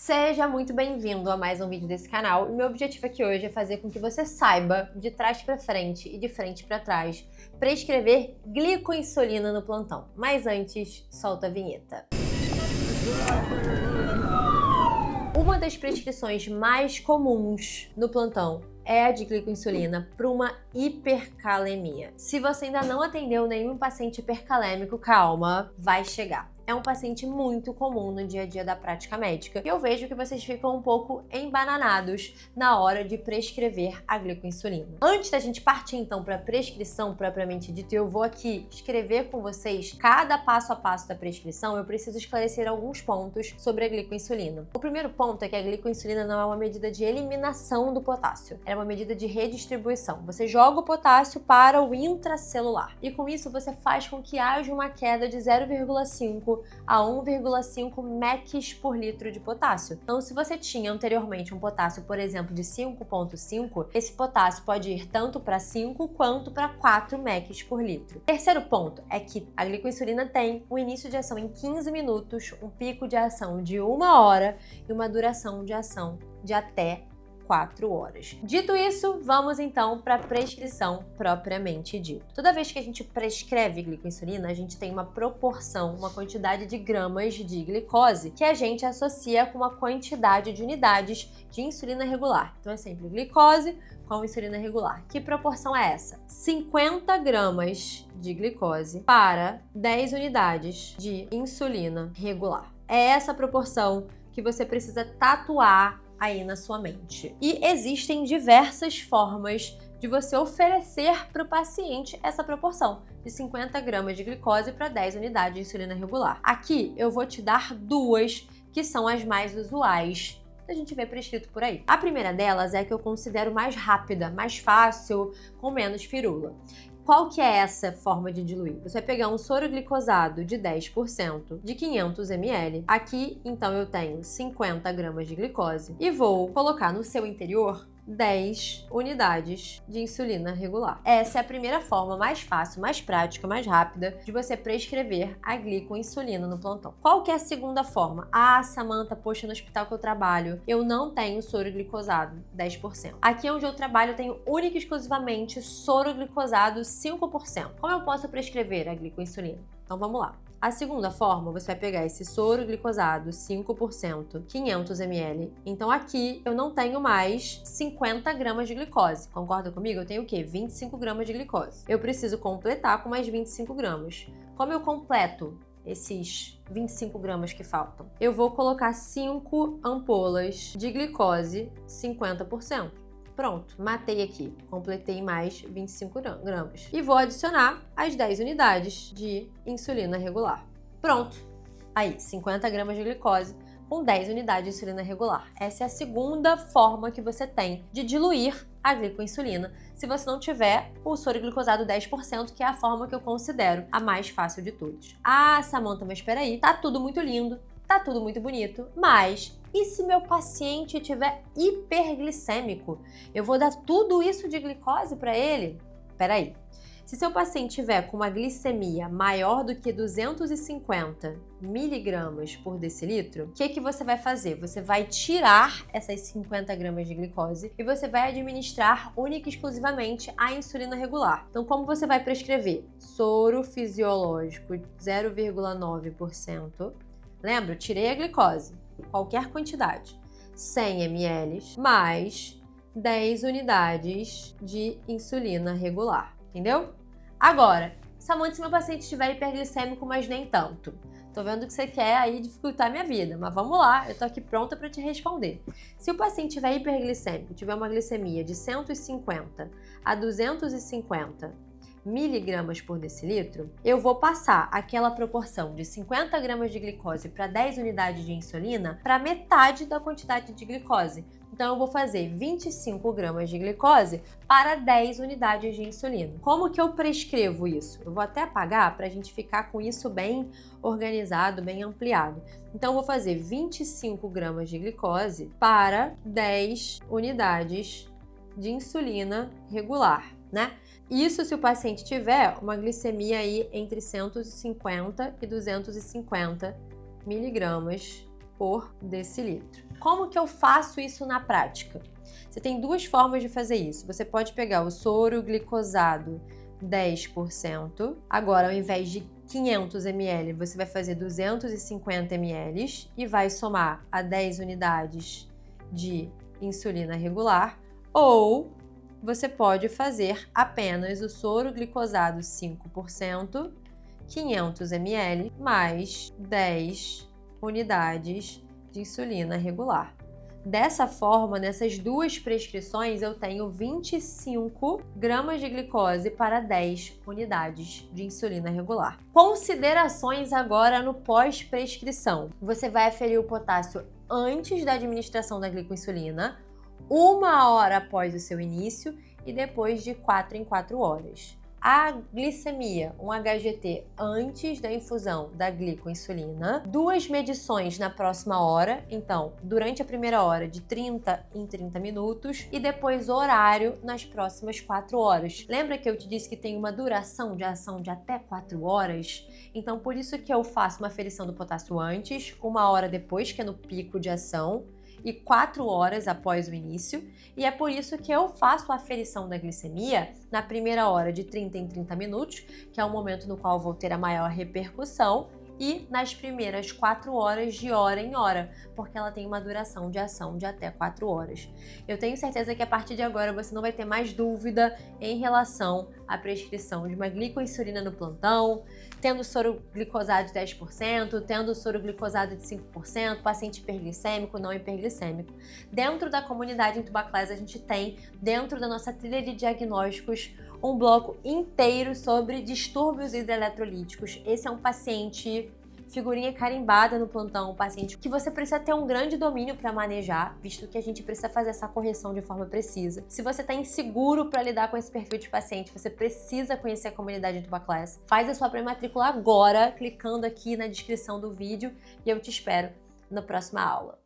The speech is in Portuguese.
Seja muito bem-vindo a mais um vídeo desse canal. E meu objetivo aqui hoje é fazer com que você saiba, de trás para frente e de frente para trás, prescrever glicoinsulina no plantão. Mas antes, solta a vinheta. Uma das prescrições mais comuns no plantão é a de glicoinsulina para uma hipercalemia. Se você ainda não atendeu nenhum paciente hipercalêmico, calma, vai chegar. É um paciente muito comum no dia a dia da prática médica e eu vejo que vocês ficam um pouco embananados na hora de prescrever a glicoinsulina. Antes da gente partir então para a prescrição propriamente dita, eu vou aqui escrever com vocês cada passo a passo da prescrição. Eu preciso esclarecer alguns pontos sobre a glicoinsulina. O primeiro ponto é que a glicoinsulina não é uma medida de eliminação do potássio, é uma medida de redistribuição. Você joga o potássio para o intracelular e com isso você faz com que haja uma queda de 0,5 a 1,5 mEq por litro de potássio. Então, se você tinha anteriormente um potássio, por exemplo, de 5,5, esse potássio pode ir tanto para 5 quanto para 4 mEq por litro. Terceiro ponto é que a glicoinsulina tem um início de ação em 15 minutos, um pico de ação de 1 hora e uma duração de ação de até 4 horas. Dito isso, vamos então para a prescrição propriamente dita. Toda vez que a gente prescreve glicoinsulina, a gente tem uma proporção, uma quantidade de gramas de glicose que a gente associa com uma quantidade de unidades de insulina regular. Então é sempre glicose com insulina regular. Que proporção é essa? 50 gramas de glicose para 10 unidades de insulina regular. É essa proporção que você precisa tatuar aí na sua mente. E existem diversas formas de você oferecer para o paciente essa proporção de 50 gramas de glicose para 10 unidades de insulina regular. Aqui eu vou te dar duas que são as mais usuais que a gente vê prescrito por aí. A primeira delas é a que eu considero mais rápida, mais fácil, com menos firula. Qual que é essa forma de diluir? Você vai pegar um soro glicosado de 10% de 500 ml. Aqui, então, eu tenho 50 gramas de glicose e vou colocar no seu interior 10 unidades de insulina regular. Essa é a primeira forma mais fácil, mais prática, mais rápida de você prescrever a glicoinsulina no plantão. Qual que é a segunda forma? Ah, Samantha, poxa, no hospital que eu trabalho, eu não tenho soro glicosado 10%. Aqui onde eu trabalho, eu tenho única e exclusivamente soro glicosado 5%. Como eu posso prescrever a glicoinsulina? Então vamos lá. A segunda forma, você vai pegar esse soro glicosado 5%, 500 ml. Então aqui eu não tenho mais 50 gramas de glicose. Concorda comigo? Eu tenho o quê? 25 gramas de glicose. Eu preciso completar com mais 25 gramas. Como eu completo esses 25 gramas que faltam? Eu vou colocar 5 ampolas de glicose 50%. Pronto, matei aqui, completei mais 25 gramas. E vou adicionar as 10 unidades de insulina regular. Pronto, aí 50 gramas de glicose com 10 unidades de insulina regular. Essa é a segunda forma que você tem de diluir a glicoinsulina, se você não tiver o soro glicosado 10%, que é a forma que eu considero a mais fácil de todos. Ah, Samantha, mas espera aí, tá tudo muito lindo, tá tudo muito bonito, mas e se meu paciente tiver hiperglicêmico? Eu vou dar tudo isso de glicose para ele? Peraí. Se seu paciente tiver com uma glicemia maior do que 250 miligramas por decilitro, o que você vai fazer? Você vai tirar essas 50 gramas de glicose e você vai administrar única e exclusivamente a insulina regular. Então, como você vai prescrever? Soro fisiológico 0,9%. Lembra? Tirei a glicose, qualquer quantidade, 100 ml, mais 10 unidades de insulina regular, entendeu? Agora, Samantha, se meu paciente estiver hiperglicêmico, mas nem tanto. Tô vendo que você quer aí dificultar a minha vida, mas vamos lá, eu tô aqui pronta para te responder. Se o paciente estiver hiperglicêmico, tiver uma glicemia de 150 a 250 miligramas por decilitro, eu vou passar aquela proporção de 50 gramas de glicose para 10 unidades de insulina para metade da quantidade de glicose. Então, eu vou fazer 25 gramas de glicose para 10 unidades de insulina. Como que eu prescrevo isso? Eu vou até apagar para a gente ficar com isso bem organizado, bem ampliado. Então, eu vou fazer 25 gramas de glicose para 10 unidades de insulina regular, né? Isso se o paciente tiver uma glicemia aí entre 150 e 250 miligramas por decilitro. Como que eu faço isso na prática? Você tem duas formas de fazer isso. Você pode pegar o soro glicosado 10%. Agora, ao invés de 500 ml, você vai fazer 250 ml e vai somar a 10 unidades de insulina regular. Ou você pode fazer apenas o soro glicosado 5%, 500 ml, mais 10 unidades de insulina regular. Dessa forma, nessas duas prescrições, eu tenho 25 gramas de glicose para 10 unidades de insulina regular. Considerações agora no pós-prescrição. Você vai aferir o potássio antes da administração da glicoinsulina, 1 hora após o seu início e depois de 4 em 4 horas. A glicemia, um HGT antes da infusão da glicoinsulina, 2 medições na próxima hora, então durante a primeira hora de 30 em 30 minutos e depois horário nas próximas 4 horas. Lembra que eu te disse que tem uma duração de ação de até 4 horas? Então por isso que eu faço uma aferição do potássio antes, 1 hora depois, que é no pico de ação, e 4 horas após o início, e é por isso que eu faço a aferição da glicemia na primeira hora de 30 em 30 minutos, que é o momento no qual vou ter a maior repercussão, e nas primeiras 4 horas de hora em hora, porque ela tem uma duração de ação de até 4 horas. Eu tenho certeza que a partir de agora você não vai ter mais dúvida em relação à prescrição de uma glicoinsulina no plantão, tendo soro glicosado de 10%, tendo soro glicosado de 5%, paciente hiperglicêmico, não hiperglicêmico. Dentro da comunidade Intubaclass, a gente tem, dentro da nossa trilha de diagnósticos, um bloco inteiro sobre distúrbios hidroeletrolíticos. Esse é um paciente figurinha carimbada no plantão, um paciente que você precisa ter um grande domínio para manejar, visto que a gente precisa fazer essa correção de forma precisa. Se você está inseguro para lidar com esse perfil de paciente, você precisa conhecer a comunidade Intubaclass. Faz a sua pré-matrícula agora, clicando aqui na descrição do vídeo, e eu te espero na próxima aula.